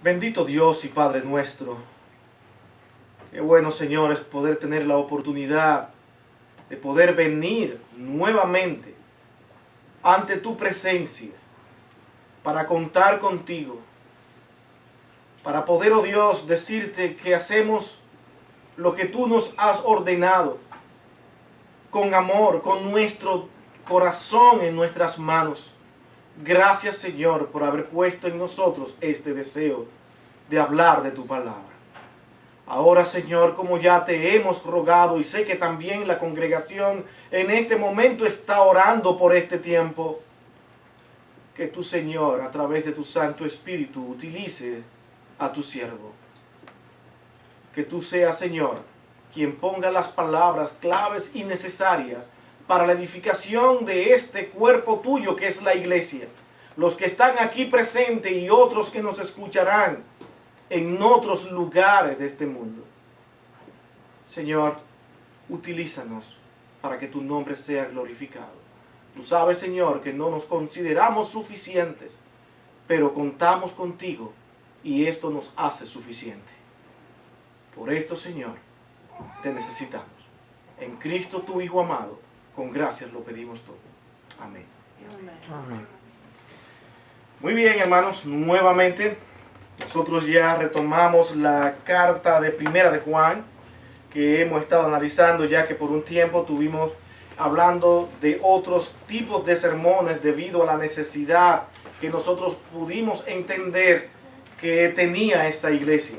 Bendito Dios y Padre nuestro. Qué bueno, Señor, es poder tener la oportunidad de poder venir nuevamente ante tu presencia para contar contigo, para poder, oh Dios, decirte que hacemos lo que tú nos has ordenado, con amor, con nuestro corazón en nuestras manos. Gracias, Señor, por haber puesto en nosotros este deseo de hablar de tu palabra. Ahora, Señor, como ya te hemos rogado y sé que también la congregación en este momento está orando por este tiempo, que tú, Señor, a través de tu Santo Espíritu, utilice a tu siervo. Que tú seas, Señor, quien ponga las palabras claves y necesarias para la edificación de este cuerpo tuyo que es la iglesia. Los que están aquí presentes y otros que nos escucharán en otros lugares de este mundo. Señor, utilízanos para que tu nombre sea glorificado. Tú sabes, Señor, que no nos consideramos suficientes, pero contamos contigo y esto nos hace suficiente. Por esto, Señor, te necesitamos. En Cristo, tu Hijo amado, con gracias lo pedimos todo. Amén. Amén. Muy bien, hermanos, nuevamente nosotros ya retomamos la carta de Primera de Juan que hemos estado analizando, ya que por un tiempo tuvimos hablando de otros tipos de sermones debido a la necesidad que nosotros pudimos entender que tenía esta iglesia.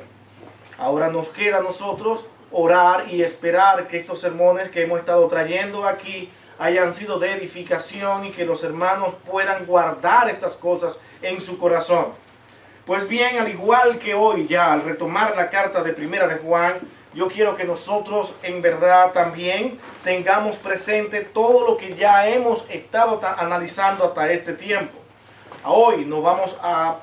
Ahora nos queda a nosotros orar y esperar que estos sermones que hemos estado trayendo aquí hayan sido de edificación y que los hermanos puedan guardar estas cosas en su corazón. Pues bien, al igual que hoy ya al retomar la carta de Primera de Juan, yo quiero que nosotros en verdad también tengamos presente todo lo que ya hemos estado analizando hasta este tiempo. Hoy nos vamos a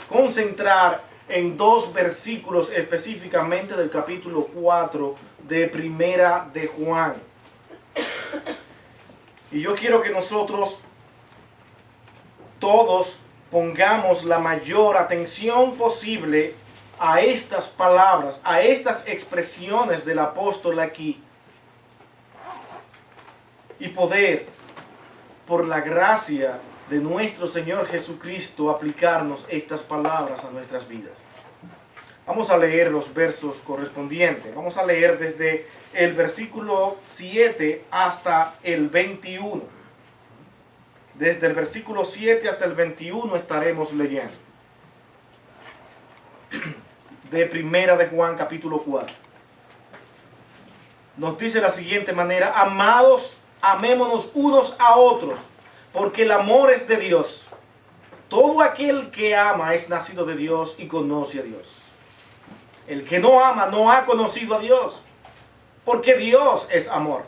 concentrar en dos versículos específicamente del capítulo 4 de Primera de Juan. Y yo quiero que nosotros todos pongamos la mayor atención posible a estas palabras, a estas expresiones del apóstol aquí. Y poder, por la gracia de nuestro Señor Jesucristo, aplicarnos estas palabras a nuestras vidas. Vamos a leer los versos correspondientes. Vamos a leer desde el versículo 7 hasta el 21. Desde el versículo 7 hasta el 21 estaremos leyendo. De Primera de Juan, capítulo 4. Nos dice de la siguiente manera: amados, amémonos unos a otros, porque el amor es de Dios. Todo aquel que ama es nacido de Dios y conoce a Dios. El que no ama no ha conocido a Dios, porque Dios es amor.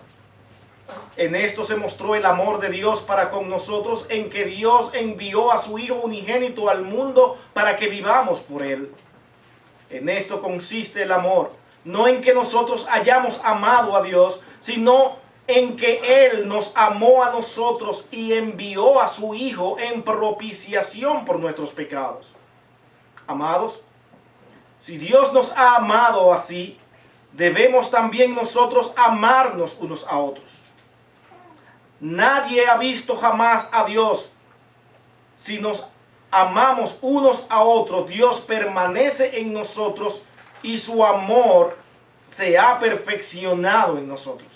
En esto se mostró el amor de Dios para con nosotros, en que Dios envió a su Hijo unigénito al mundo para que vivamos por Él. En esto consiste el amor, no en que nosotros hayamos amado a Dios, sino en que Él nos amó a nosotros y envió a su Hijo en propiciación por nuestros pecados. Amados, si Dios nos ha amado así, debemos también nosotros amarnos unos a otros. Nadie ha visto jamás a Dios. Si nos amamos unos a otros, Dios permanece en nosotros y su amor se ha perfeccionado en nosotros.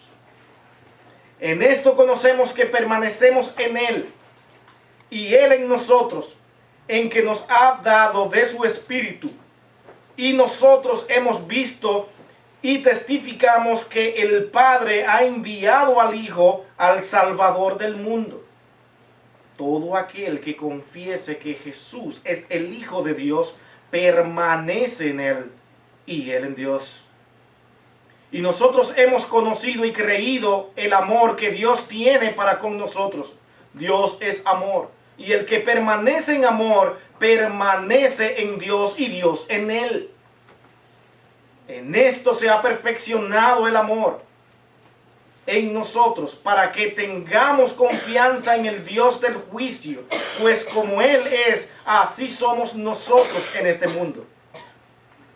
En esto conocemos que permanecemos en Él y Él en nosotros, en que nos ha dado de su Espíritu. Y nosotros hemos visto y testificamos que el Padre ha enviado al Hijo, al Salvador del mundo. Todo aquel que confiese que Jesús es el Hijo de Dios, permanece en Él y Él en Dios. Y nosotros hemos conocido y creído el amor que Dios tiene para con nosotros. Dios es amor. Y el que permanece en amor, permanece en Dios y Dios en Él. En esto se ha perfeccionado el amor, en nosotros para que tengamos confianza en el Dios del juicio, pues como Él es, así somos nosotros en este mundo.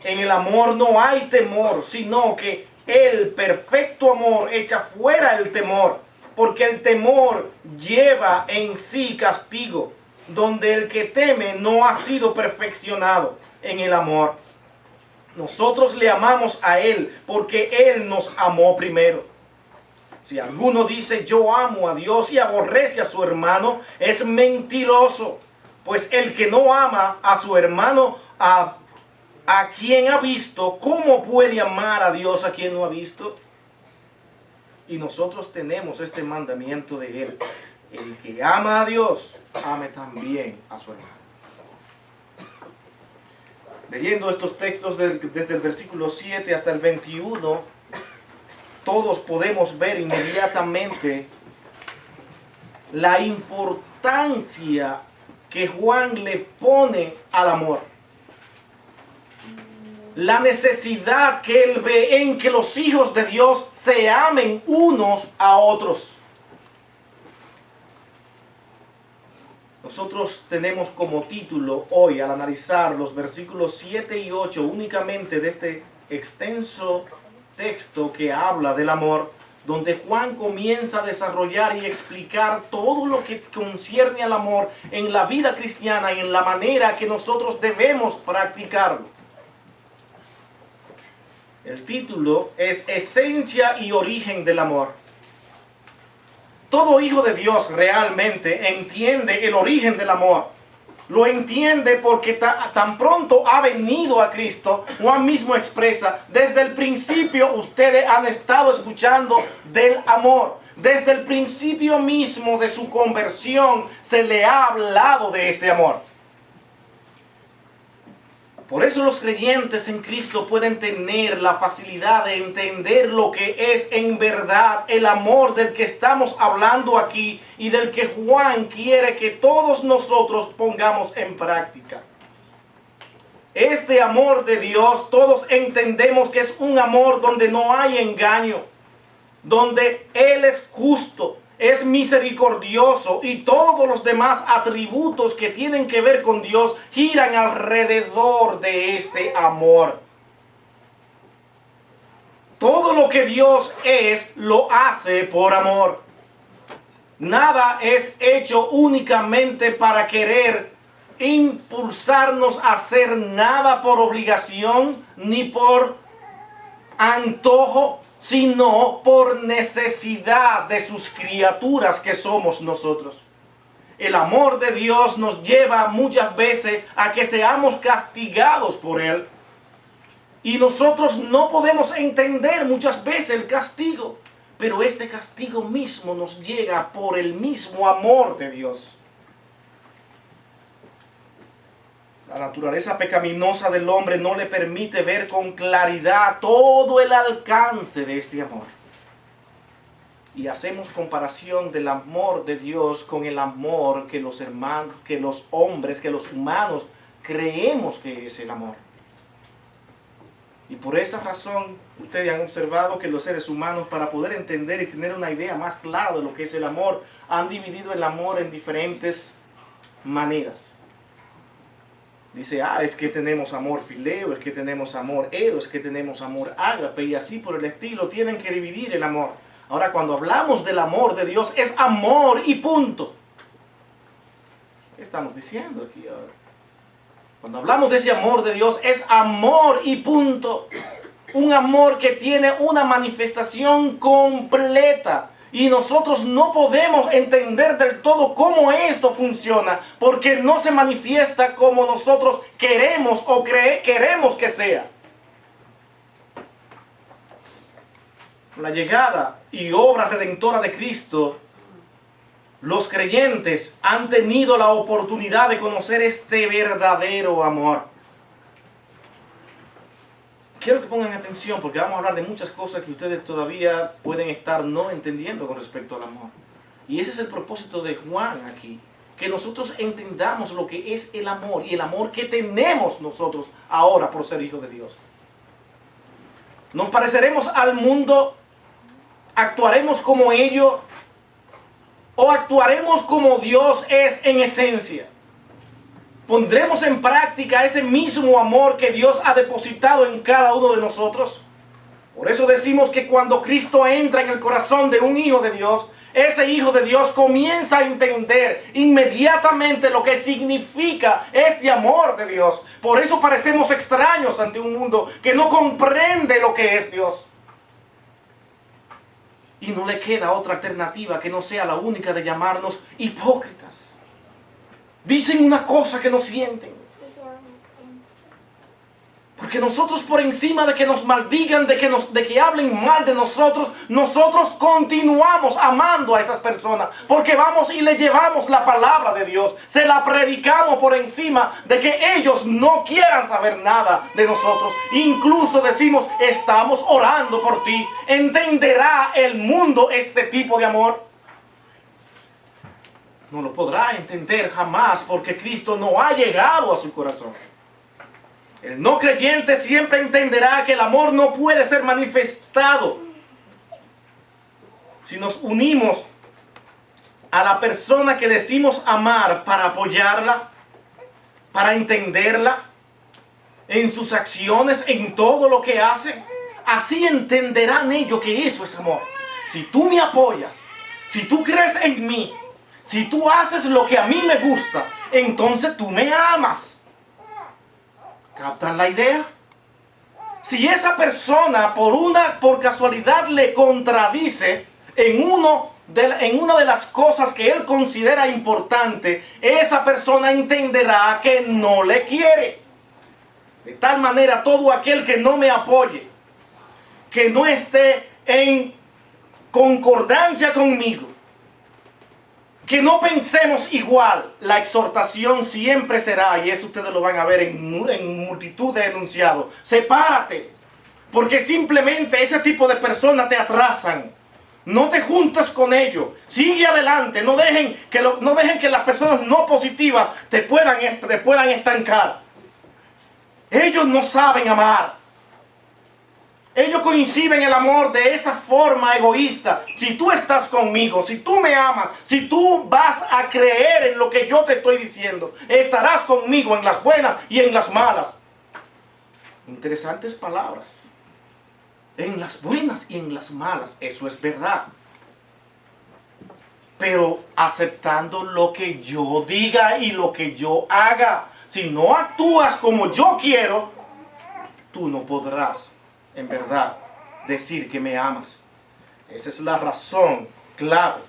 En el amor no hay temor, sino que el perfecto amor echa fuera el temor, porque el temor lleva en sí castigo, donde el que teme no ha sido perfeccionado en el amor. Nosotros le amamos a Él porque Él nos amó primero. Si alguno dice yo amo a Dios y aborrece a su hermano, es mentiroso. Pues el que no ama a su hermano, a quien ha visto, ¿cómo puede amar a Dios a quien no ha visto? Y nosotros tenemos este mandamiento de Él: el que ama a Dios, ame también a su hermano. Leyendo estos textos desde el versículo 7 hasta el 21, todos podemos ver inmediatamente la importancia que Juan le pone al amor. La necesidad que él ve en que los hijos de Dios se amen unos a otros. Nosotros tenemos como título hoy, al analizar los versículos 7 y 8 únicamente de este extenso texto que habla del amor, donde Juan comienza a desarrollar y explicar todo lo que concierne al amor en la vida cristiana y en la manera que nosotros debemos practicarlo. El título es Esencia y Origen del Amor. Todo hijo de Dios realmente entiende el origen del amor. Lo entiende porque tan pronto ha venido a Cristo. Juan mismo expresa: desde el principio ustedes han estado escuchando del amor. Desde el principio mismo de su conversión se le ha hablado de este amor. Por eso los creyentes en Cristo pueden tener la facilidad de entender lo que es en verdad el amor del que estamos hablando aquí y del que Juan quiere que todos nosotros pongamos en práctica. Este amor de Dios, todos entendemos que es un amor donde no hay engaño, donde Él es justo, es misericordioso y todos los demás atributos que tienen que ver con Dios giran alrededor de este amor. Todo lo que Dios es, lo hace por amor. Nada es hecho únicamente para querer impulsarnos a hacer nada por obligación ni por antojo, sino por necesidad de sus criaturas que somos nosotros. El amor de Dios nos lleva muchas veces a que seamos castigados por Él. Y nosotros no podemos entender muchas veces el castigo, pero este castigo mismo nos llega por el mismo amor de Dios. La naturaleza pecaminosa del hombre no le permite ver con claridad todo el alcance de este amor. Y hacemos comparación del amor de Dios con el amor que los hermanos, que los hombres, que los humanos creemos que es el amor. Y por esa razón ustedes han observado que los seres humanos, para poder entender y tener una idea más clara de lo que es el amor, han dividido el amor en diferentes maneras. Dice, es que tenemos amor fileo, es que tenemos amor eros, es que tenemos amor ágape, y así por el estilo. Tienen que dividir el amor. Ahora, cuando hablamos del amor de Dios, es amor y punto. ¿Qué estamos diciendo aquí ahora? Cuando hablamos de ese amor de Dios, es amor y punto. Un amor que tiene una manifestación completa. Y nosotros no podemos entender del todo cómo esto funciona, porque no se manifiesta como nosotros queremos o queremos que sea. La llegada y obra redentora de Cristo, los creyentes han tenido la oportunidad de conocer este verdadero amor. Quiero que pongan atención porque vamos a hablar de muchas cosas que ustedes todavía pueden estar no entendiendo con respecto al amor. Y ese es el propósito de Juan aquí. Que nosotros entendamos lo que es el amor y el amor que tenemos nosotros ahora por ser hijos de Dios. Nos pareceremos al mundo ¿Actuaremos como ellos o actuaremos como Dios es en esencia? ¿Pondremos en práctica ese mismo amor que Dios ha depositado en cada uno de nosotros? Por eso decimos que cuando Cristo entra en el corazón de un hijo de Dios, ese hijo de Dios comienza a entender inmediatamente lo que significa este amor de Dios. Por eso parecemos extraños ante un mundo que no comprende lo que es Dios. Y no le queda otra alternativa que no sea la única de llamarnos hipócritas. Dicen una cosa que no sienten. Porque nosotros, por encima de que nos maldigan, de que hablen mal de nosotros, nosotros continuamos amando a esas personas. Porque vamos y le llevamos la palabra de Dios. Se la predicamos por encima de que ellos no quieran saber nada de nosotros. Incluso decimos, estamos orando por ti. ¿Entenderá el mundo este tipo de amor? No lo podrá entender jamás, porque Cristo no ha llegado a su corazón. El no creyente siempre entenderá que el amor no puede ser manifestado si nos unimos a la persona que decimos amar para apoyarla, para entenderla en sus acciones, en todo lo que hace. Así entenderán ellos que eso es amor. Si tú me apoyas, si tú crees en mí, si tú haces lo que a mí me gusta, entonces tú me amas. ¿Captan la idea? Si esa persona por casualidad le contradice en una de las cosas que él considera importante, esa persona entenderá que no le quiere. De tal manera, todo aquel que no me apoye, que no esté en concordancia conmigo, que no pensemos igual, la exhortación siempre será, y eso ustedes lo van a ver en multitud de enunciados: sepárate, porque simplemente ese tipo de personas te atrasan. No te juntes con ellos, sigue adelante, no dejen que las personas no positivas te puedan estancar. Ellos no saben amar. Ellos coinciden el amor de esa forma egoísta. Si tú estás conmigo, si tú me amas, si tú vas a creer en lo que yo te estoy diciendo, estarás conmigo en las buenas y en las malas. Interesantes palabras. En las buenas y en las malas. Eso es verdad. Pero aceptando lo que yo diga y lo que yo haga. Si no actúas como yo quiero, tú no podrás en verdad decir que me amas. Esa es la razón clave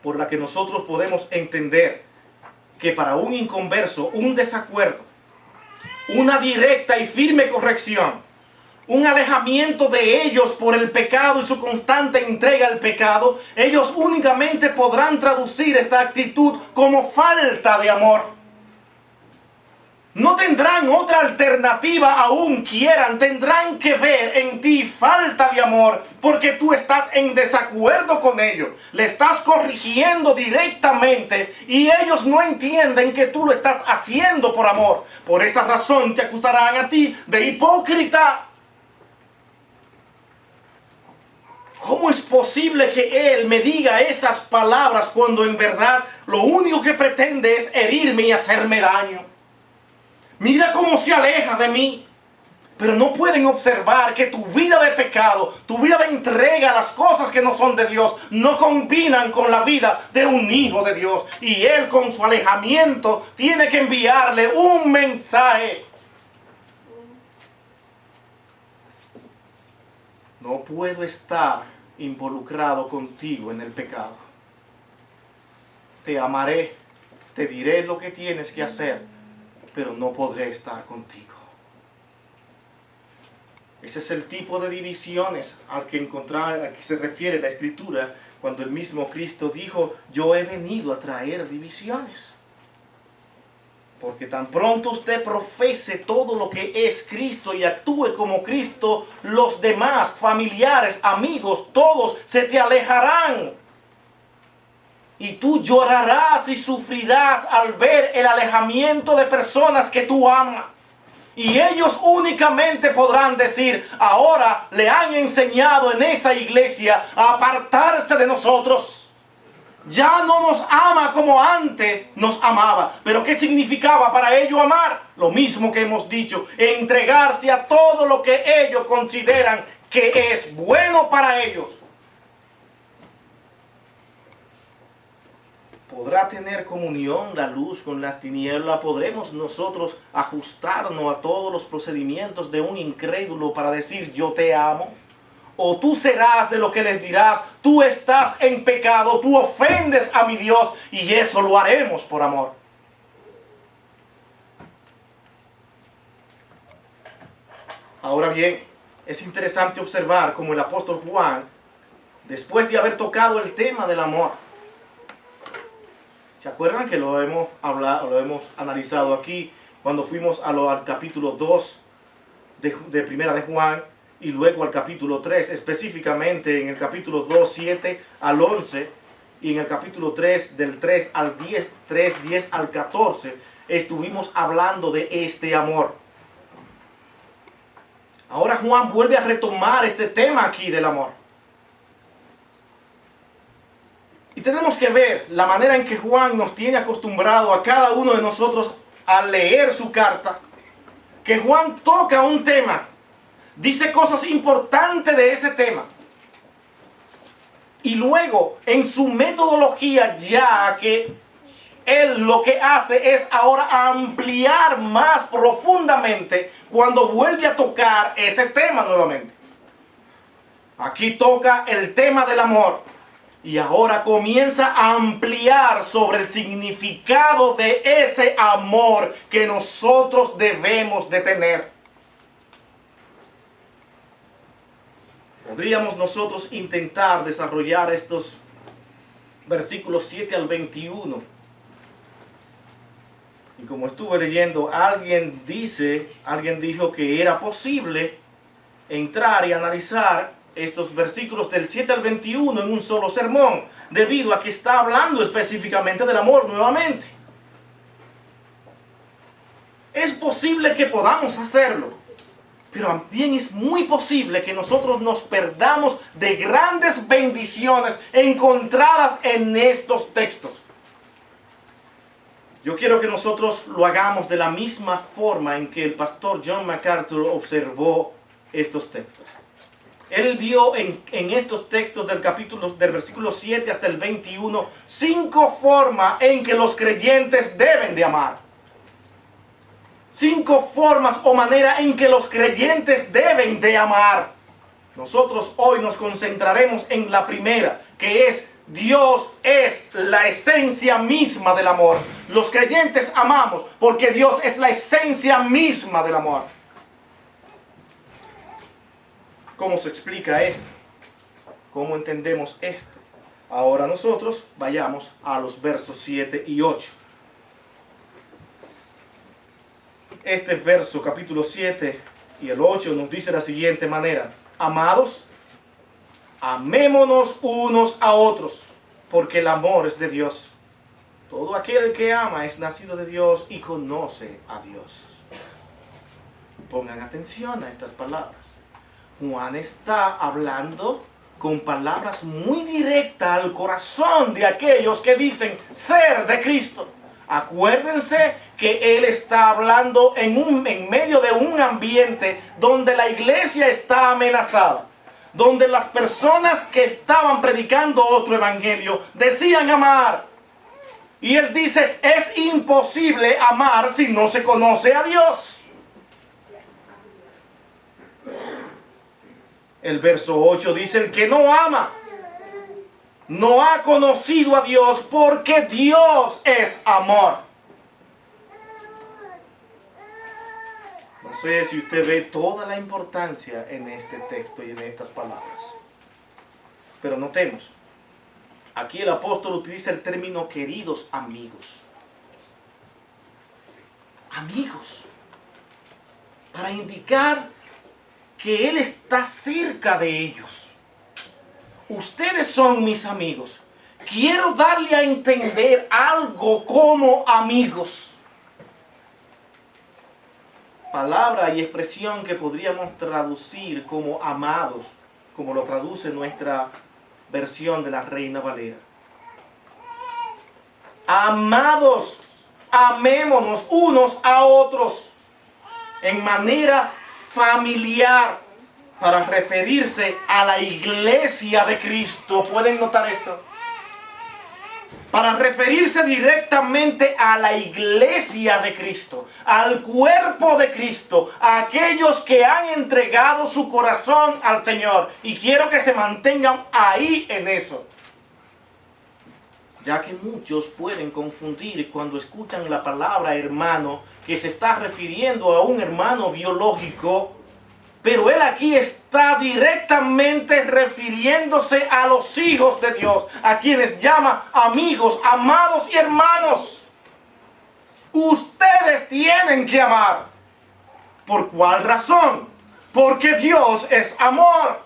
por la que nosotros podemos entender que para un inconverso, un desacuerdo, una directa y firme corrección, un alejamiento de ellos por el pecado y su constante entrega al pecado, ellos únicamente podrán traducir esta actitud como falta de amor. No tendrán otra alternativa aún quieran, tendrán que ver en ti falta de amor, porque tú estás en desacuerdo con ellos, le estás corrigiendo directamente y ellos no entienden que tú lo estás haciendo por amor. Por esa razón te acusarán a ti de hipócrita. ¿Cómo es posible que él me diga esas palabras cuando en verdad lo único que pretende es herirme y hacerme daño? Mira cómo se aleja de mí. Pero no pueden observar que tu vida de pecado, tu vida de entrega a las cosas que no son de Dios, no combinan con la vida de un hijo de Dios. Y él con su alejamiento tiene que enviarle un mensaje. No puedo estar involucrado contigo en el pecado. Te amaré, te diré lo que tienes que hacer, pero no podré estar contigo. Ese es el tipo de divisiones al que se refiere la Escritura cuando el mismo Cristo dijo: yo he venido a traer divisiones. Porque tan pronto usted profese todo lo que es Cristo y actúe como Cristo, los demás, familiares, amigos, todos se te alejarán. Y tú llorarás y sufrirás al ver el alejamiento de personas que tú amas. Y ellos únicamente podrán decir, ahora le han enseñado en esa iglesia a apartarse de nosotros. Ya no nos ama como antes nos amaba. Pero ¿qué significaba para ellos amar? Lo mismo que hemos dicho, entregarse a todo lo que ellos consideran que es bueno para ellos. ¿Podrá tener comunión la luz con las tinieblas? ¿Podremos nosotros ajustarnos a todos los procedimientos de un incrédulo para decir yo te amo? ¿O tú serás de lo que les dirás, tú estás en pecado, tú ofendes a mi Dios y eso lo haremos por amor? Ahora bien, es interesante observar cómo el apóstol Juan, después de haber tocado el tema del amor, ¿se acuerdan que lo hemos hablado, lo hemos analizado aquí cuando fuimos al capítulo 2 de Primera de Juan y luego al capítulo 3, específicamente en el capítulo 2, 7 al 11 y en el capítulo 3 del 3 al 10, 3, 10 al 14, estuvimos hablando de este amor. Ahora Juan vuelve a retomar este tema aquí del amor. Y tenemos que ver la manera en que Juan nos tiene acostumbrado a cada uno de nosotros a leer su carta. Que Juan toca un tema, dice cosas importantes de ese tema. Y luego, en su metodología, ya que él lo que hace es ahora ampliar más profundamente cuando vuelve a tocar ese tema nuevamente. Aquí toca el tema del amor. Y ahora comienza a ampliar sobre el significado de ese amor que nosotros debemos de tener. Podríamos nosotros intentar desarrollar estos versículos 7 al 21. Y como estuve leyendo, alguien dijo que era posible entrar y analizar estos versículos del 7 al 21 en un solo sermón, debido a que está hablando específicamente del amor nuevamente. Es posible que podamos hacerlo, pero también es muy posible que nosotros nos perdamos de grandes bendiciones encontradas en estos textos. Yo quiero que nosotros lo hagamos de la misma forma en que el pastor John MacArthur observó estos textos. Él vio en estos textos del versículo 7 hasta el 21, 5 formas en que los creyentes deben de amar. 5 formas o maneras en que los creyentes deben de amar. Nosotros hoy nos concentraremos en la primera, que es Dios es la esencia misma del amor. Los creyentes amamos porque Dios es la esencia misma del amor. ¿Cómo se explica esto? ¿Cómo entendemos esto? Ahora nosotros vayamos a los versos 7 y 8. Este verso, capítulo 7 y el 8, nos dice de la siguiente manera: amados, amémonos unos a otros, porque el amor es de Dios. Todo aquel que ama es nacido de Dios y conoce a Dios. Pongan atención a estas palabras. Juan está hablando con palabras muy directas al corazón de aquellos que dicen ser de Cristo. Acuérdense que él está hablando en medio de un ambiente donde la iglesia está amenazada, donde las personas que estaban predicando otro evangelio decían amar. Y él dice, es imposible amar si no se conoce a Dios. El verso 8 dice, el que no ama no ha conocido a Dios, porque Dios es amor. No sé si usted ve toda la importancia en este texto y en estas palabras. Pero notemos, aquí el apóstol utiliza el término queridos amigos. Amigos. Para indicar que Él está cerca de ellos. Ustedes son mis amigos. Quiero darle a entender algo como amigos. palabra y expresión que podríamos traducir como amados, como lo traduce nuestra versión de la Reina Valera. Amados, amémonos unos a otros en manera familiar para referirse a la iglesia de Cristo. ¿Pueden notar esto? Para referirse directamente a la iglesia de Cristo, al cuerpo de Cristo, a aquellos que han entregado su corazón al Señor. Y quiero que se mantengan ahí en eso, ya que muchos pueden confundir cuando escuchan la palabra hermano, que se está refiriendo a un hermano biológico, pero él aquí está directamente refiriéndose a los hijos de Dios, a quienes llama amigos, amados y hermanos. Ustedes tienen que amar. ¿Por cuál razón? Porque Dios es amor.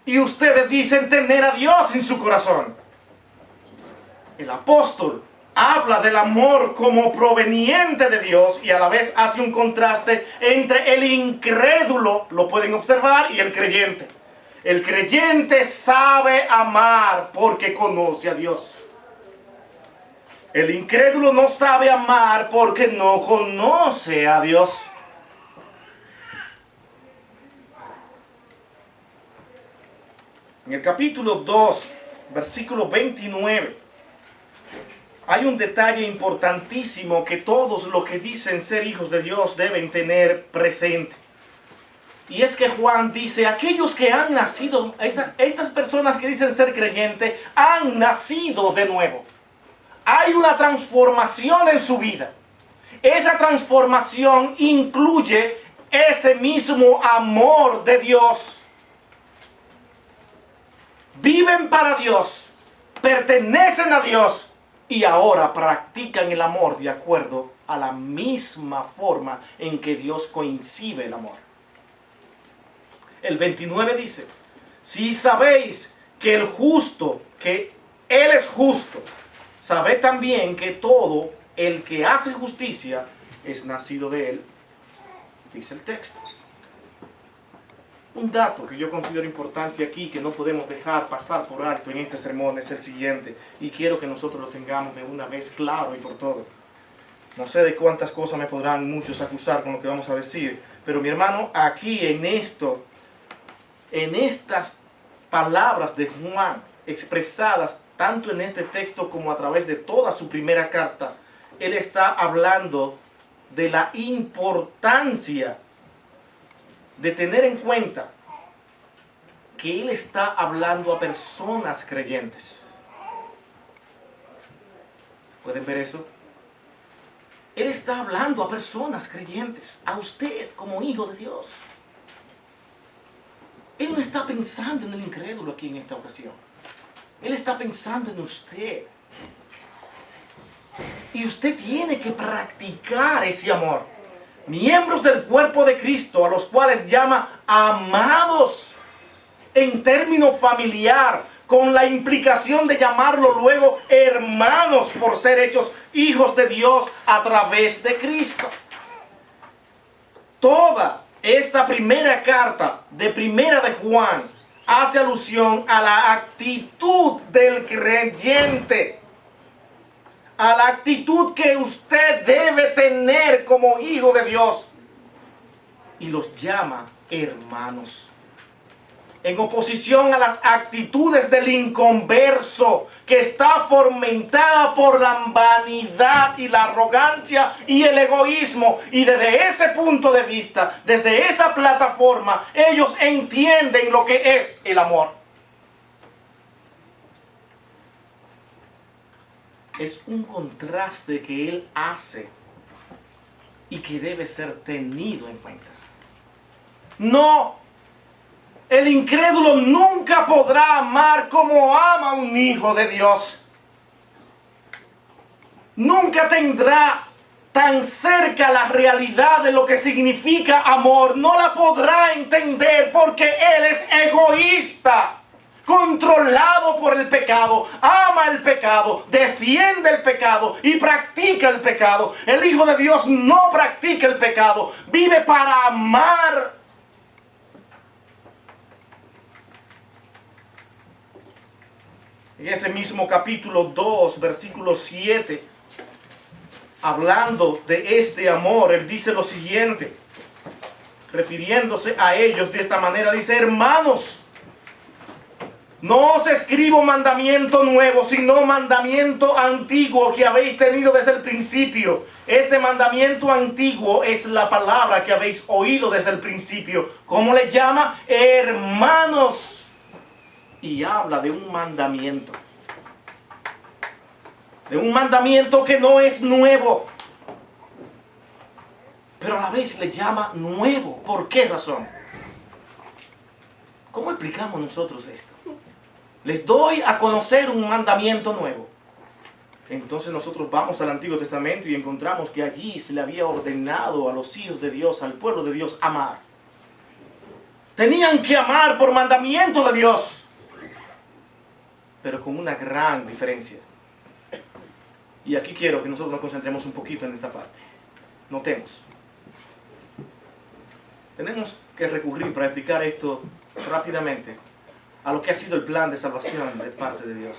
Y ustedes dicen tener a Dios en su corazón. El apóstol habla del amor como proveniente de Dios y a la vez hace un contraste entre el incrédulo, lo pueden observar, y el creyente. El creyente sabe amar porque conoce a Dios. El incrédulo no sabe amar porque no conoce a Dios. En el capítulo 2, versículo 29, hay un detalle importantísimo que todos los que dicen ser hijos de Dios deben tener presente. Y es que Juan dice, aquellos que han nacido, estas personas que dicen ser creyentes, han nacido de nuevo. Hay una transformación en su vida. Esa transformación incluye ese mismo amor de Dios. Viven para Dios, pertenecen a Dios y ahora practican el amor de acuerdo a la misma forma en que Dios concibe el amor. El 29 dice, si sabéis que el justo, que Él es justo, sabed también que todo el que hace justicia es nacido de Él, dice el texto. Un dato que yo considero importante aquí, que no podemos dejar pasar por alto en este sermón, es el siguiente, y quiero que nosotros lo tengamos de una vez claro y por todo. No sé de cuántas cosas me podrán muchos acusar con lo que vamos a decir, pero mi hermano, aquí en estas palabras de Juan, expresadas tanto en este texto como a través de toda su primera carta, él está hablando de la importancia de tener en cuenta que él está hablando a personas creyentes. ¿Pueden ver eso? Él está hablando a personas creyentes, a usted como hijo de Dios. Él no está pensando en el incrédulo aquí en esta ocasión. Él está pensando en usted. Y usted tiene que practicar ese amor. Miembros del cuerpo de Cristo, a los cuales llama amados en término familiar, con la implicación de llamarlo luego hermanos por ser hechos hijos de Dios a través de Cristo. Toda esta primera carta de Primera de Juan hace alusión a la actitud del creyente, a la actitud que usted debe tener como hijo de Dios, y los llama hermanos, en oposición a las actitudes del inconverso, que está fomentada por la vanidad y la arrogancia y el egoísmo. Y desde ese punto de vista, desde esa plataforma, ellos entienden lo que es el amor. Es un contraste que él hace y que debe ser tenido en cuenta. No, el incrédulo nunca podrá amar como ama un hijo de Dios. Nunca tendrá tan cerca la realidad de lo que significa amor. No la podrá entender porque él es egoísta. controlado por el pecado, ama el pecado, defiende el pecado y practica el pecado. El Hijo de Dios no practica el pecado, vive para amar. En ese mismo capítulo 2, versículo 7, hablando de este amor, él dice lo siguiente, refiriéndose a ellos de esta manera, dice: hermanos, no os escribo mandamiento nuevo, sino mandamiento antiguo que habéis tenido desde el principio. Este mandamiento antiguo es la palabra que habéis oído desde el principio. ¿Cómo le llama? Hermanos. Y habla de un mandamiento. De un mandamiento que no es nuevo, pero a la vez le llama nuevo. ¿Por qué razón? ¿Cómo explicamos nosotros esto? Les doy a conocer un mandamiento nuevo. Entonces nosotros vamos al Antiguo Testamento y encontramos que allí se le había ordenado a los hijos de Dios, al pueblo de Dios, amar. Tenían que amar por mandamiento de Dios, pero con una gran diferencia. Y aquí quiero que nosotros nos concentremos un poquito en esta parte. Notemos. Tenemos que recurrir para explicar esto rápidamente a lo que ha sido el plan de salvación de parte de Dios.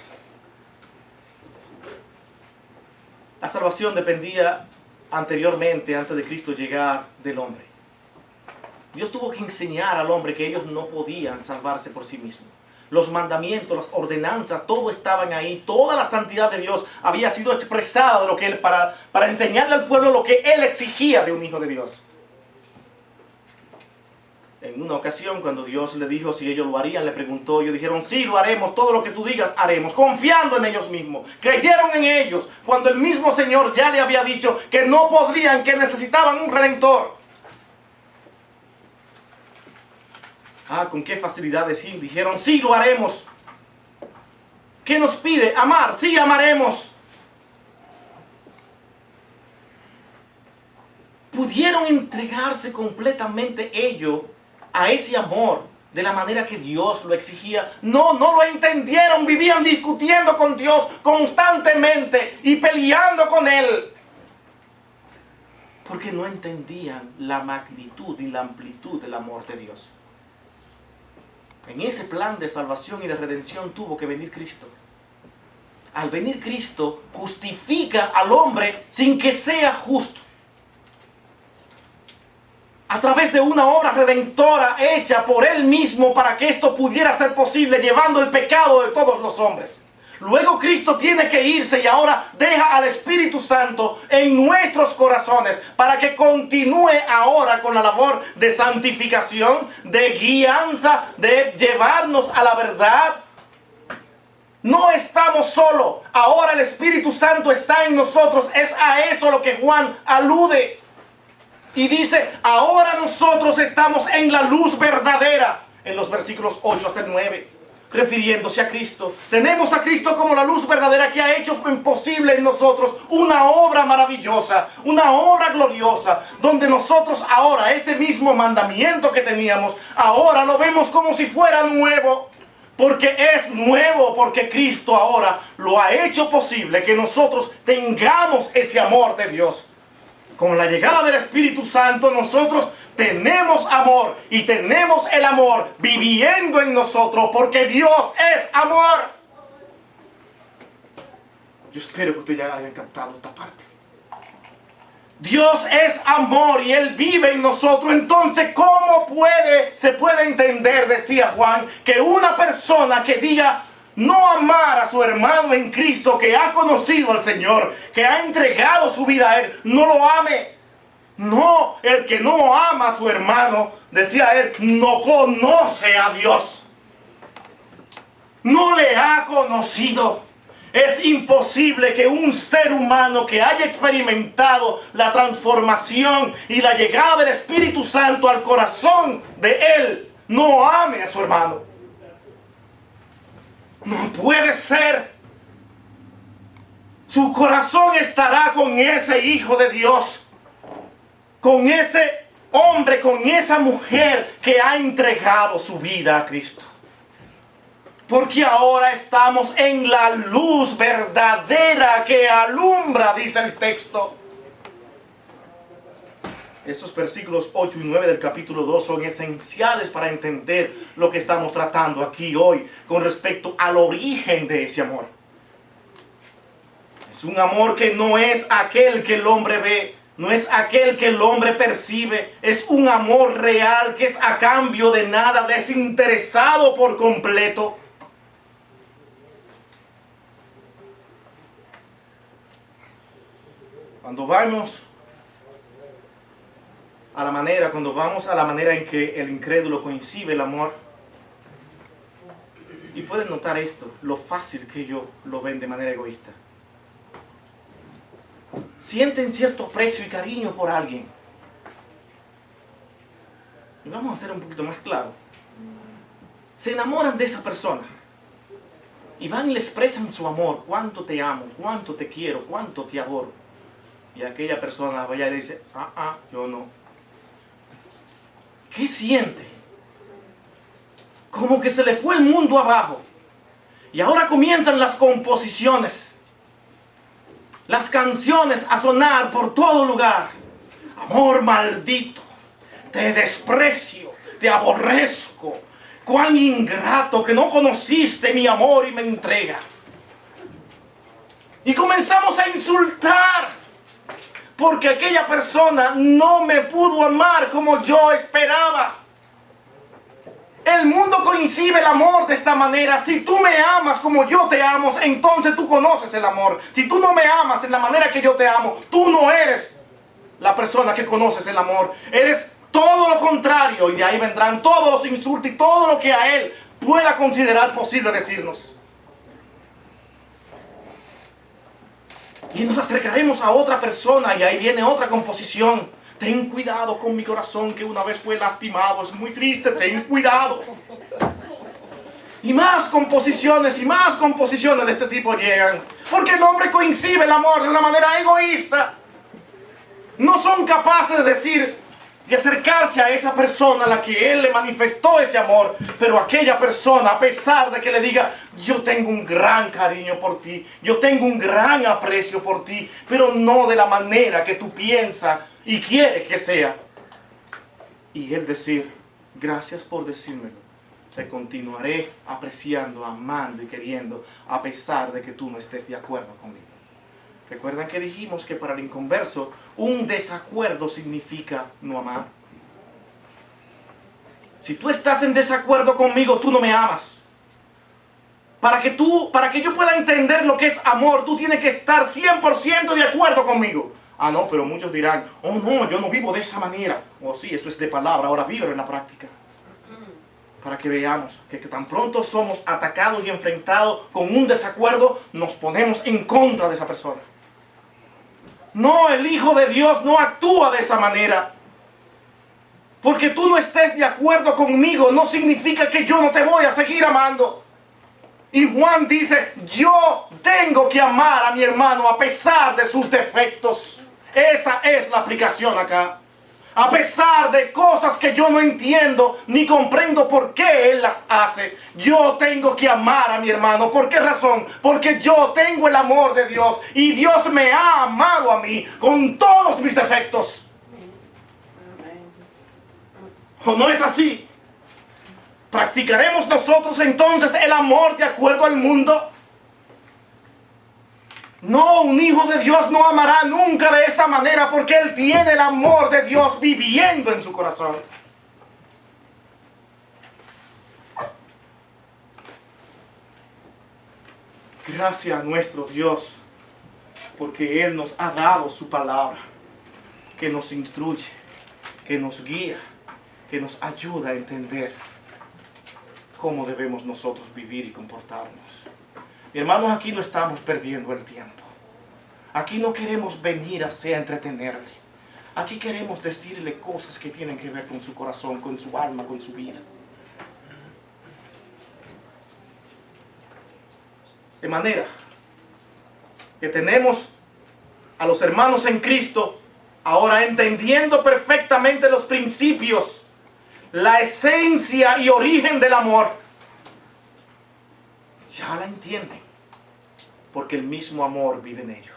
La salvación dependía anteriormente, antes de Cristo llegar, del hombre. Dios tuvo que enseñar al hombre que ellos no podían salvarse por sí mismos. Los mandamientos, las ordenanzas, todo estaban ahí. Toda la santidad de Dios había sido expresada de lo que él, para enseñarle al pueblo lo que Él exigía de un hijo de Dios. En una ocasión, cuando Dios le dijo si ellos lo harían, le preguntó, ellos dijeron: sí, lo haremos, todo lo que tú digas haremos, confiando en ellos mismos. Creyeron en ellos, cuando el mismo Señor ya le había dicho que no podrían, que necesitaban un redentor. ¿Con qué facilidades sí? Dijeron: sí, lo haremos. ¿Qué nos pide? Amar. Sí, amaremos. ¿Pudieron entregarse completamente ellos a ese amor de la manera que Dios lo exigía? No, no lo entendieron. Vivían discutiendo con Dios constantemente y peleando con Él, porque no entendían la magnitud y la amplitud del amor de Dios. En ese plan de salvación y de redención tuvo que venir Cristo. Al venir Cristo, justifica al hombre sin que sea justo, a través de una obra redentora hecha por Él mismo para que esto pudiera ser posible, llevando el pecado de todos los hombres. Luego Cristo tiene que irse y ahora deja al Espíritu Santo en nuestros corazones para que continúe ahora con la labor de santificación, de guianza, de llevarnos a la verdad. No estamos solos. Ahora el Espíritu Santo está en nosotros. Es a eso lo que Juan alude. Y dice: ahora nosotros estamos en la luz verdadera. En los versículos 8 hasta el 9. Refiriéndose a Cristo. Tenemos a Cristo como la luz verdadera que ha hecho posible en nosotros una obra maravillosa, una obra gloriosa, donde nosotros ahora, este mismo mandamiento que teníamos, ahora lo vemos como si fuera nuevo. Porque es nuevo, porque Cristo ahora lo ha hecho posible que nosotros tengamos ese amor de Dios. Con la llegada del Espíritu Santo nosotros tenemos amor y tenemos el amor viviendo en nosotros, porque Dios es amor. Yo espero que ustedes ya hayan captado esta parte. Dios es amor y Él vive en nosotros. Entonces, ¿cómo se puede entender, decía Juan, que una persona que diga no amar a su hermano en Cristo, que ha conocido al Señor, que ha entregado su vida a Él, no lo ame? No, el que no ama a su hermano, decía él, no conoce a Dios. No le ha conocido. Es imposible que un ser humano que haya experimentado la transformación y la llegada del Espíritu Santo al corazón de él no ame a su hermano. No puede ser. Su corazón estará con ese Hijo de Dios, con ese hombre, con esa mujer que ha entregado su vida a Cristo. Porque ahora estamos en la luz verdadera que alumbra, dice el texto. Estos versículos 8 y 9 del capítulo 2 son esenciales para entender lo que estamos tratando aquí hoy con respecto al origen de ese amor. Es un amor que no es aquel que el hombre ve, no es aquel que el hombre percibe, es un amor real que es a cambio de nada, desinteresado por completo. Cuando vamos a la manera en que el incrédulo concibe el amor, y pueden notar esto, lo fácil que ellos lo ven de manera egoísta. Sienten cierto aprecio y cariño por alguien. Y vamos a hacer un poquito más claro. Se enamoran de esa persona. Y van y le expresan su amor. Cuánto te amo, cuánto te quiero, cuánto te adoro. Y aquella persona vaya y le dice, yo no. ¿Qué siente? Como que se le fue el mundo abajo. Y ahora comienzan las composiciones. Las canciones a sonar por todo lugar. Amor maldito, te desprecio, te aborrezco. Cuán ingrato que no conociste mi amor y me entrega. Y comenzamos a insultar. Porque aquella persona no me pudo amar como yo esperaba. El mundo concibe el amor de esta manera. Si tú me amas como yo te amo, entonces tú conoces el amor. Si tú no me amas en la manera que yo te amo, tú no eres la persona que conoces el amor. Eres todo lo contrario. Y de ahí vendrán todos los insultos y todo lo que a él pueda considerar posible decirnos. Y nos acercaremos a otra persona y ahí viene otra composición. Ten cuidado con mi corazón que una vez fue lastimado. Es muy triste, ten cuidado. Y más composiciones de este tipo llegan. Porque el hombre concibe el amor de una manera egoísta. No son capaces de decir, de acercarse a esa persona a la que él le manifestó ese amor. Pero aquella persona, a pesar de que le diga, yo tengo un gran cariño por ti, yo tengo un gran aprecio por ti, pero no de la manera que tú piensas y quieres que sea. Y él decir, gracias por decírmelo, te continuaré apreciando, amando y queriendo, a pesar de que tú no estés de acuerdo conmigo. ¿Recuerdan que dijimos que para el inconverso un desacuerdo significa no amar? Si tú estás en desacuerdo conmigo, tú no me amas. Para que yo pueda entender lo que es amor, tú tienes que estar 100% de acuerdo conmigo. No, pero muchos dirán, no, yo no vivo de esa manera. Sí, eso es de palabra, ahora vívelo en la práctica. Para que veamos que tan pronto somos atacados y enfrentados con un desacuerdo, nos ponemos en contra de esa persona. No, el Hijo de Dios no actúa de esa manera. Porque tú no estés de acuerdo conmigo no significa que yo no te voy a seguir amando. Y Juan dice, yo tengo que amar a mi hermano a pesar de sus defectos. Esa es la aplicación acá. A pesar de cosas que yo no entiendo ni comprendo por qué él las hace, yo tengo que amar a mi hermano. ¿Por qué razón? Porque yo tengo el amor de Dios y Dios me ha amado a mí con todos mis defectos. ¿O no es así? ¿Practicaremos nosotros entonces el amor de acuerdo al mundo? No, un hijo de Dios no amará nunca de esta manera porque él tiene el amor de Dios viviendo en su corazón. Gracias a nuestro Dios porque Él nos ha dado su palabra que nos instruye, que nos guía, que nos ayuda a entender cómo debemos nosotros vivir y comportarnos. Mi hermanos, aquí no estamos perdiendo el tiempo. Aquí no queremos venir a entretenerle. Aquí queremos decirle cosas que tienen que ver con su corazón, con su alma, con su vida. De manera que tenemos a los hermanos en Cristo ahora entendiendo perfectamente los principios, la esencia y origen del amor. ya la entienden, porque el mismo amor vive en ellos.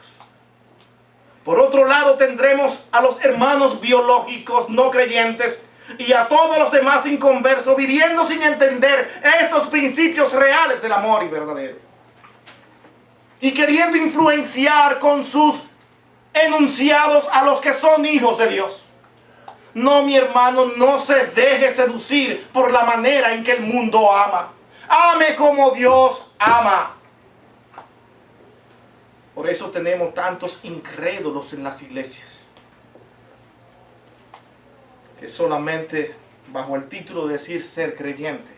Por otro lado, tendremos a los hermanos biológicos no creyentes y a todos los demás inconversos viviendo sin entender estos principios reales del amor y verdadero, y queriendo influenciar con sus enunciados a los que son hijos de Dios. No, mi hermano, no se deje seducir por la manera en que el mundo ama. Ame como Dios ama. Por eso tenemos tantos incrédulos en las iglesias, que solamente bajo el título de decir ser creyente,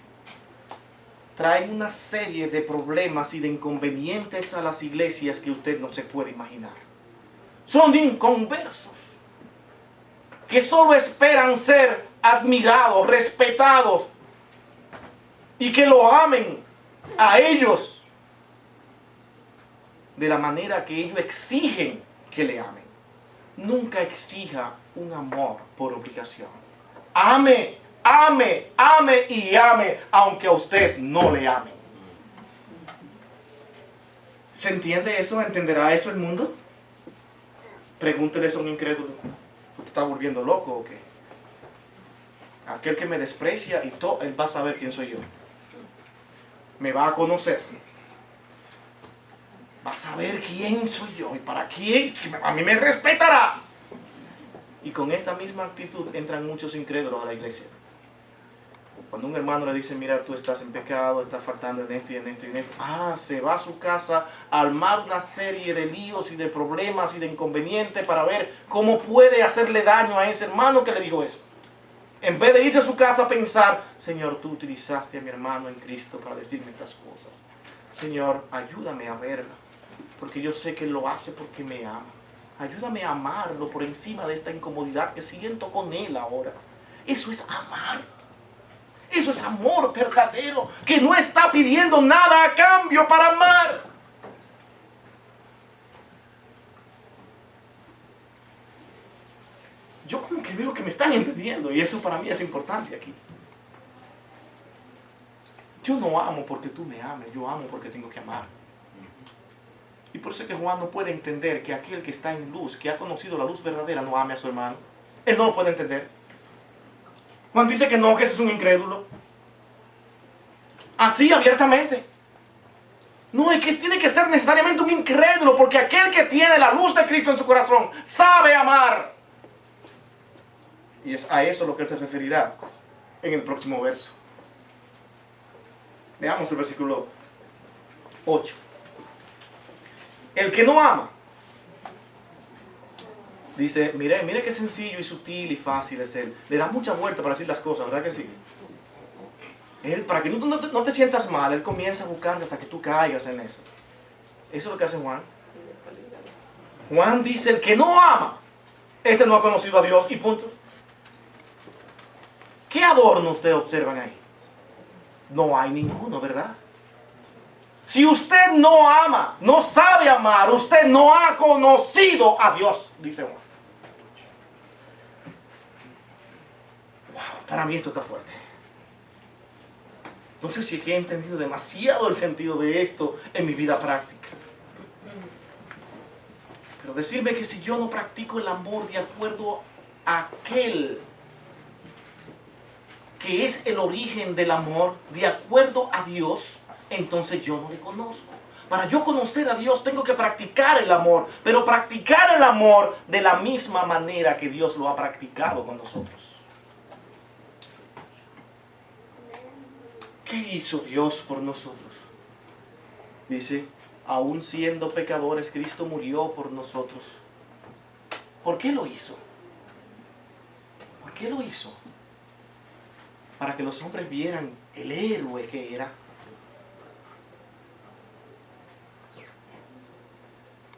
traen una serie de problemas y de inconvenientes a las iglesias que usted no se puede imaginar. Son inconversos, que solo esperan ser admirados, respetados, y que lo amen a ellos de la manera que ellos exigen que le amen. Nunca exija un amor por obligación. Ame, ame, ame y ame, aunque a usted no le amen. ¿Se entiende eso? ¿Entenderá eso el mundo? Pregúntele eso a un incrédulo. ¿Usted está volviendo loco o qué? Aquel que me desprecia y todo, él va a saber quién soy yo. Me va a conocer. Va a saber quién soy yo y para quién, a mí me respetará. Y con esta misma actitud entran muchos incrédulos a la iglesia. Cuando un hermano le dice, mira, tú estás en pecado, estás faltando en esto y en esto y en esto, se va a su casa a armar una serie de líos y de problemas y de inconvenientes para ver cómo puede hacerle daño a ese hermano que le dijo eso. En vez de irse a su casa a pensar, Señor, tú utilizaste a mi hermano en Cristo para decirme estas cosas. Señor, ayúdame a verla, porque yo sé que Él lo hace porque me ama. Ayúdame a amarlo por encima de esta incomodidad que siento con Él ahora. Eso es amar. Eso es amor verdadero, que no está pidiendo nada a cambio para amar. Yo como que veo que me están entendiendo y eso para mí es importante aquí. Yo no amo porque tú me ames, yo amo porque tengo que amar. Y por eso es que Juan no puede entender que aquel que está en luz, que ha conocido la luz verdadera, no ame a su hermano. Él no lo puede entender. Juan dice que no, que ese es un incrédulo. Así abiertamente. No, es que tiene que ser necesariamente un incrédulo, porque aquel que tiene la luz de Cristo en su corazón sabe amar. Y es a eso lo que él se referirá en el próximo verso. Veamos el versículo 8. El que no ama, dice, mire qué sencillo y sutil y fácil es él. Le da mucha vuelta para decir las cosas, ¿verdad que sí? Él, para que no te sientas mal, él comienza a buscarte hasta que tú caigas en eso. Eso es lo que hace Juan. Juan dice, el que no ama, este no ha conocido a Dios y punto. ¿Qué adorno ustedes observan ahí? No hay ninguno, ¿verdad? Si usted no ama, no sabe amar, usted no ha conocido a Dios, dice Juan. Wow, para mí esto está fuerte. No sé si es que he entendido demasiado el sentido de esto en mi vida práctica. Pero decirme que si yo no practico el amor de acuerdo a aquel que es el origen del amor, de acuerdo a Dios, entonces yo no le conozco. Para yo conocer a Dios tengo que practicar el amor, pero practicar el amor de la misma manera que Dios lo ha practicado con nosotros. ¿Qué hizo Dios por nosotros? Dice, aún siendo pecadores, Cristo murió por nosotros. ¿Por qué lo hizo? ¿Por qué lo hizo? Para que los hombres vieran el héroe que era.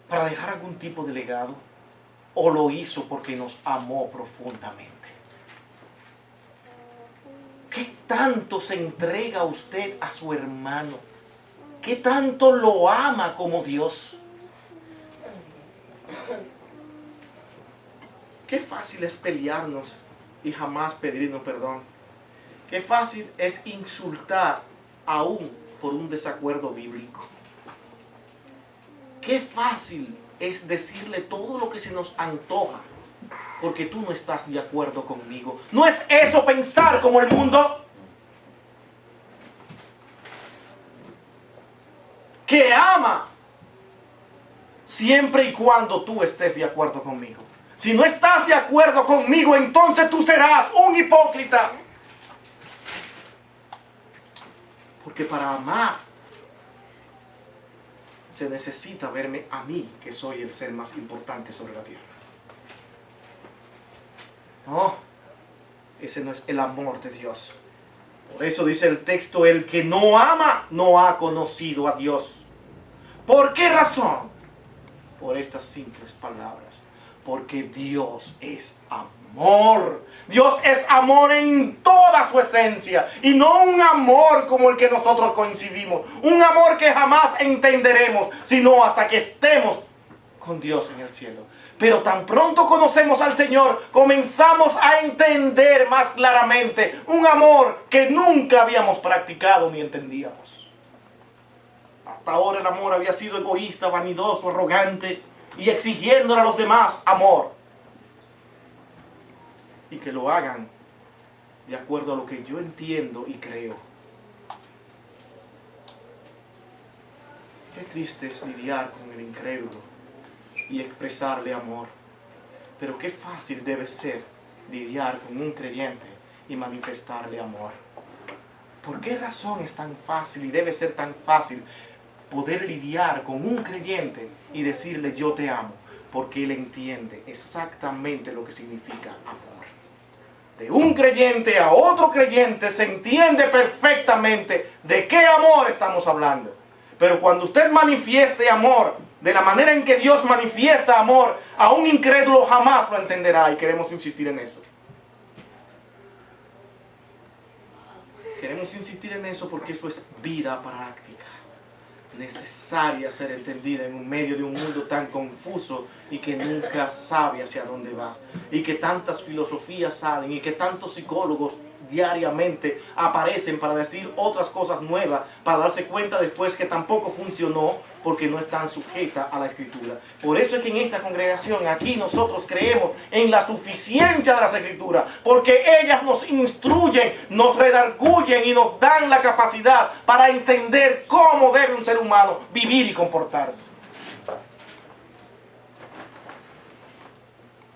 Para dejar algún tipo de legado. ¿O lo hizo porque nos amó profundamente? ¿Qué tanto se entrega usted a su hermano? ¿Qué tanto lo ama como Dios? Qué fácil es pelearnos y jamás pedirnos perdón. Qué fácil es insultar aún por un desacuerdo bíblico. Qué fácil es decirle todo lo que se nos antoja porque tú no estás de acuerdo conmigo. ¿No es eso pensar como el mundo? Que ama siempre y cuando tú estés de acuerdo conmigo. Si no estás de acuerdo conmigo, entonces tú serás un hipócrita. Porque para amar se necesita verme a mí, que soy el ser más importante sobre la tierra. No, ese no es el amor de Dios. Por eso dice el texto, el que no ama no ha conocido a Dios. ¿Por qué razón? Por estas simples palabras. Porque Dios es amor. Dios es amor en toda su esencia. Y no un amor como el que nosotros coincidimos. Un amor que jamás entenderemos, sino hasta que estemos con Dios en el cielo. Pero tan pronto conocemos al Señor, comenzamos a entender más claramente un amor que nunca habíamos practicado ni entendíamos. Hasta ahora el amor había sido egoísta, vanidoso, arrogante y exigiéndole a los demás amor. Y que lo hagan de acuerdo a lo que yo entiendo y creo. Qué triste es lidiar con el incrédulo y expresarle amor. Pero qué fácil debe ser lidiar con un creyente y manifestarle amor. ¿Por qué razón es tan fácil y debe ser tan fácil poder lidiar con un creyente y decirle yo te amo? Porque él entiende exactamente lo que significa amor. De un creyente a otro creyente se entiende perfectamente de qué amor estamos hablando. Pero cuando usted manifieste amor de la manera en que Dios manifiesta amor, a un incrédulo jamás lo entenderá, y queremos insistir en eso. Queremos insistir en eso porque eso es vida práctica, necesaria ser entendida en medio de un mundo tan confuso y que nunca sabe hacia dónde va, y que tantas filosofías salen y que tantos psicólogos diariamente aparecen para decir otras cosas nuevas, para darse cuenta después que tampoco funcionó porque no están sujetas a la Escritura. Por eso es que en esta congregación aquí nosotros creemos en la suficiencia de las Escrituras, porque ellas nos instruyen, nos redarguyen y nos dan la capacidad para entender cómo debe un ser humano vivir y comportarse.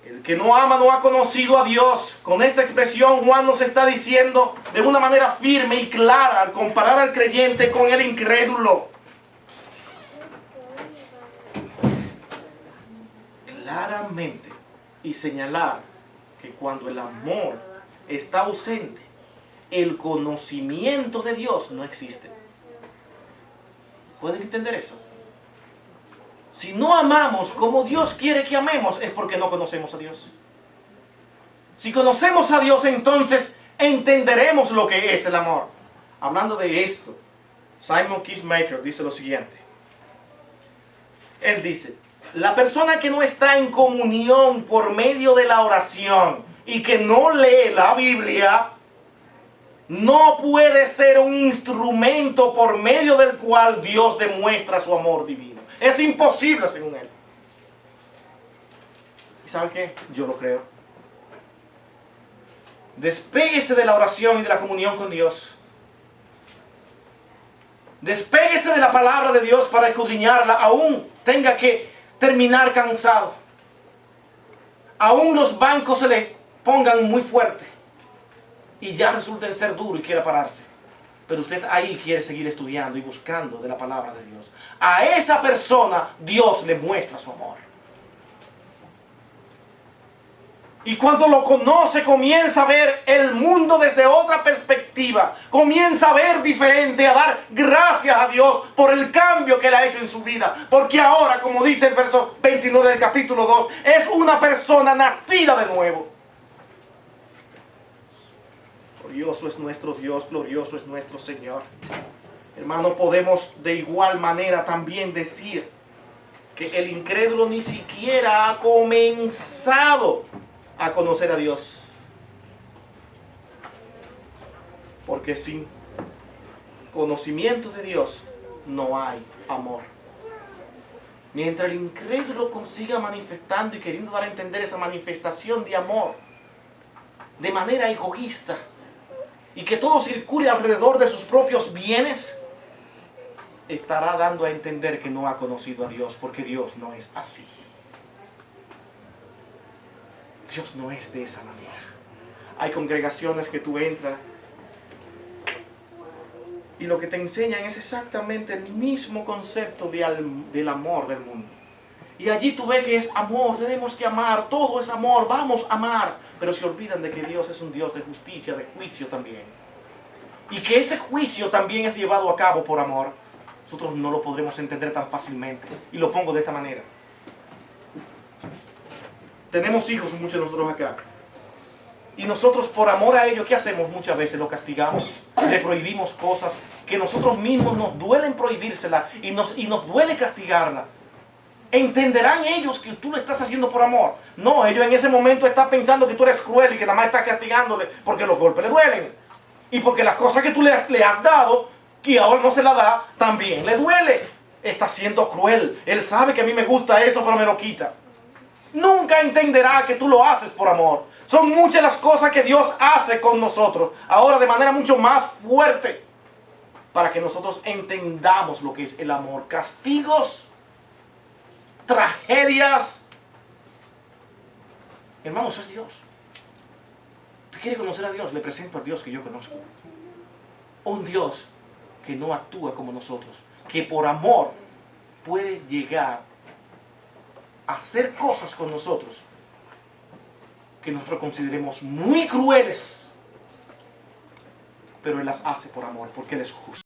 El que no ama no ha conocido a Dios. Con esta expresión Juan nos está diciendo de una manera firme y clara al comparar al creyente con el incrédulo. Claramente, y señalar que cuando el amor está ausente, el conocimiento de Dios no existe. ¿Pueden entender eso? Si no amamos como Dios quiere que amemos, es porque no conocemos a Dios. Si conocemos a Dios, entonces entenderemos lo que es el amor. Hablando de esto, Simon Kistemaker dice lo siguiente. Él dice, la persona que no está en comunión por medio de la oración y que no lee la Biblia, no puede ser un instrumento por medio del cual Dios demuestra su amor divino. Es imposible según él. ¿Y saben qué? Yo lo creo. Despéguese de la oración y de la comunión con Dios. Despéguese de la palabra de Dios para escudriñarla, aún tenga que terminar cansado. Aún los bancos se le pongan muy fuerte y ya resulten ser duro y quiera pararse. Pero usted ahí quiere seguir estudiando y buscando de la palabra de Dios. A esa persona Dios le muestra su amor. Y cuando lo conoce, comienza a ver el mundo desde otra perspectiva. Comienza a ver diferente, a dar gracias a Dios por el cambio que Él ha hecho en su vida. Porque ahora, como dice el verso 29 del capítulo 2, es una persona nacida de nuevo. Glorioso es nuestro Dios, glorioso es nuestro Señor. Hermano, podemos de igual manera también decir que el incrédulo ni siquiera ha comenzado a conocer a Dios. Porque sin conocimiento de Dios, no hay amor. Mientras el incrédulo consiga manifestando y queriendo dar a entender esa manifestación de amor de manera egoísta y que todo circule alrededor de sus propios bienes, estará dando a entender que no ha conocido a Dios, porque Dios no es así. Dios no es de esa manera. Hay congregaciones que tú entras y lo que te enseñan es exactamente el mismo concepto del amor del mundo. Y allí tú ves que es amor, tenemos que amar, todo es amor, vamos a amar. Pero se olvidan de que Dios es un Dios de justicia, de juicio también. Y que ese juicio también es llevado a cabo por amor. Nosotros no lo podremos entender tan fácilmente. Y lo pongo de esta manera. Tenemos hijos, muchos de nosotros acá. Y nosotros por amor a ellos, ¿qué hacemos? Muchas veces lo castigamos, le prohibimos cosas que nosotros mismos nos duelen prohibírselas y nos duele castigarla. ¿Entenderán ellos que tú lo estás haciendo por amor? No, ellos en ese momento están pensando que tú eres cruel y que nada más estás castigándole porque los golpes le duelen. Y porque las cosas que tú le has dado y ahora no se la da, también le duele. Está siendo cruel. Él sabe que a mí me gusta eso, pero me lo quita. Nunca entenderá que tú lo haces por amor. Son muchas las cosas que Dios hace con nosotros, ahora de manera mucho más fuerte, para que nosotros entendamos lo que es el amor. Castigos, tragedias. Hermano, eso es Dios. ¿Usted quiere conocer a Dios? Le presento al Dios que yo conozco. Un Dios que no actúa como nosotros, que por amor puede llegar a hacer cosas con nosotros que nosotros consideremos muy crueles, pero Él las hace por amor, porque Él es justo.